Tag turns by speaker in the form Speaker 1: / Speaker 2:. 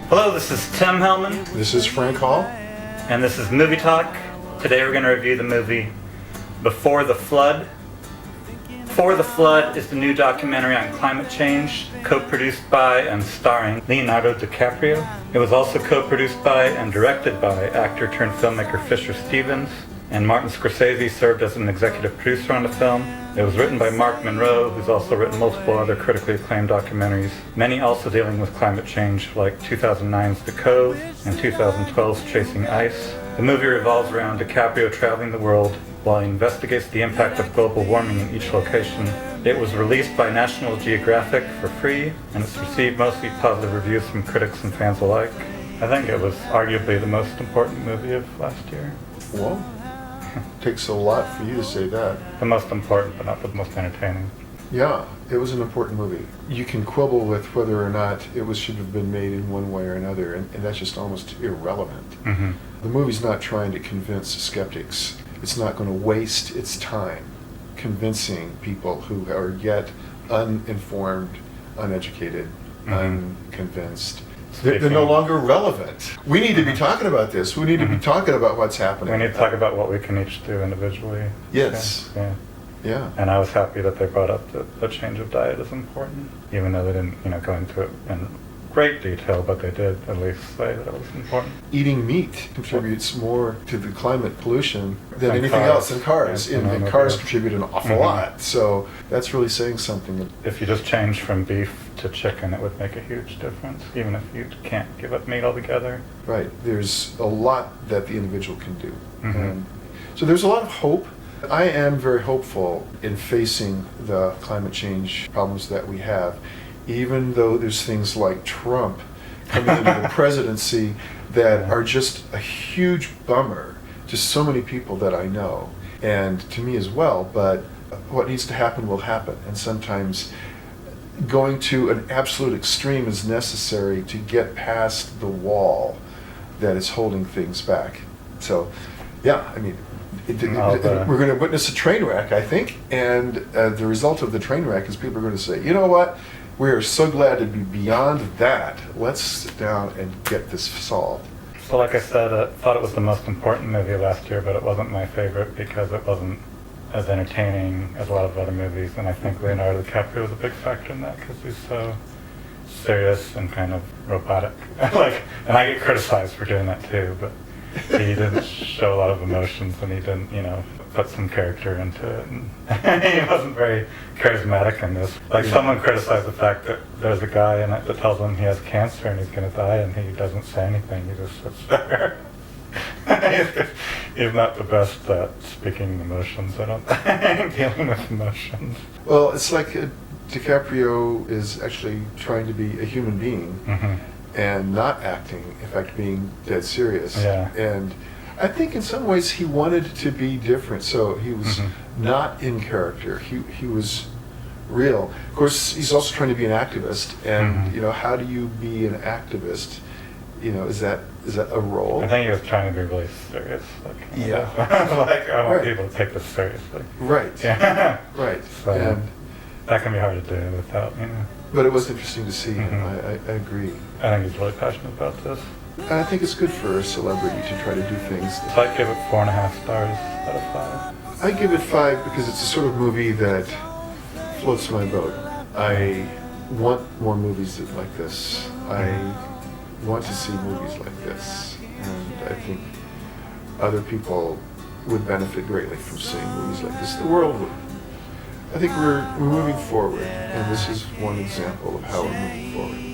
Speaker 1: Hello, this is Tim Hellman,
Speaker 2: This is Frank Hall.
Speaker 1: and this is Movie Talk. Today we're going to review the movie Before the Flood. Before the Flood is the new documentary on climate change, co-produced by and starring Leonardo DiCaprio. It was also co-produced by and directed by actor-turned-filmmaker Fisher Stevens, and Martin Scorsese served as an executive producer on the film. It was written by Mark Monroe, who's also written multiple other critically acclaimed documentaries, many also dealing with climate change, like 2009's The Cove and 2012's Chasing Ice. The movie revolves around DiCaprio traveling the world while he investigates the impact of global warming in each location. It was released by National Geographic for free, and it's received mostly positive reviews from critics and fans alike. I think it was arguably the most important movie of last year.
Speaker 2: Well, takes a lot for you to say that.
Speaker 1: The most important, but not the most entertaining.
Speaker 2: Yeah, it was an important movie. You can quibble with whether or not should have been made in one way or another, and that's just almost irrelevant.
Speaker 1: Mm-hmm.
Speaker 2: The movie's not trying to convince skeptics. It's not going to waste its time convincing people who are yet uninformed, uneducated, unconvinced. They're no longer relevant. We need to be talking about this. We need to be talking about what's happening.
Speaker 1: We need to talk about what we can each do individually.
Speaker 2: Yes.
Speaker 1: Yeah.
Speaker 2: Yeah.
Speaker 1: And I was happy that they brought up that a change of diet is important, even though they didn't, go into it in great detail, but they did at least say that it was important.
Speaker 2: Eating meat contributes more to the climate pollution than
Speaker 1: And
Speaker 2: anything
Speaker 1: cars.
Speaker 2: else. And cars.
Speaker 1: Yeah,
Speaker 2: And cars contribute an awful lot. So that's really saying something.
Speaker 1: If you just change from beef to chicken, it would make a huge difference, even if you can't give up meat altogether.
Speaker 2: Right. There's a lot that the individual can do.
Speaker 1: Mm-hmm.
Speaker 2: And so there's a lot of hope. I am very hopeful in facing the climate change problems that we have, even though there's things like Trump coming into the presidency that are just a huge bummer to so many people that I know, and to me as well. But what needs to happen will happen, and sometimes going to an absolute extreme is necessary to get past the wall that is holding things back. So, yeah, I mean, we're going to witness a train wreck, I think, and the result of the train wreck is people are going to say, you know what, we are so glad to be beyond that. Let's sit down and get this solved.
Speaker 1: So like I said, I thought it was the most important movie last year, but it wasn't my favorite because it wasn't as entertaining as a lot of other movies, and I think Leonardo DiCaprio was a big factor in that because he's so serious and kind of robotic. And I get criticized for doing that too, but he didn't show a lot of emotions, and he didn't, put some character into it. And he wasn't very charismatic in this. Someone criticized the fact that there's a guy in it that tells him he has cancer and he's going to die, and he doesn't say anything. He just sits there. He's not the best at speaking emotions, I don't think, dealing with emotions.
Speaker 2: Well, it's like DiCaprio is actually trying to be a human being.
Speaker 1: Mm-hmm.
Speaker 2: And not acting, in fact, being dead serious.
Speaker 1: Yeah.
Speaker 2: And I think in some ways he wanted to be different, so he was not in character. He was real. Of course, he's also trying to be an activist, and how do you be an activist? Is that a role?
Speaker 1: I think he was trying to be really serious.
Speaker 2: Yeah.
Speaker 1: I want people to take this seriously.
Speaker 2: Right.
Speaker 1: Yeah.
Speaker 2: Right.
Speaker 1: So,
Speaker 2: and
Speaker 1: that can be hard to do without,
Speaker 2: But it was interesting to see him. I agree.
Speaker 1: I think he's really passionate about this.
Speaker 2: And I think it's good for a celebrity to try to do things.
Speaker 1: So I'd give it 4.5 stars out of 5.
Speaker 2: I give it 5 because it's a sort of movie that floats my boat. I want more movies like this. I want to see movies like this. And I think other people would benefit greatly from seeing movies like this. The world would. I think we're moving forward, and this is one example of how we're moving forward.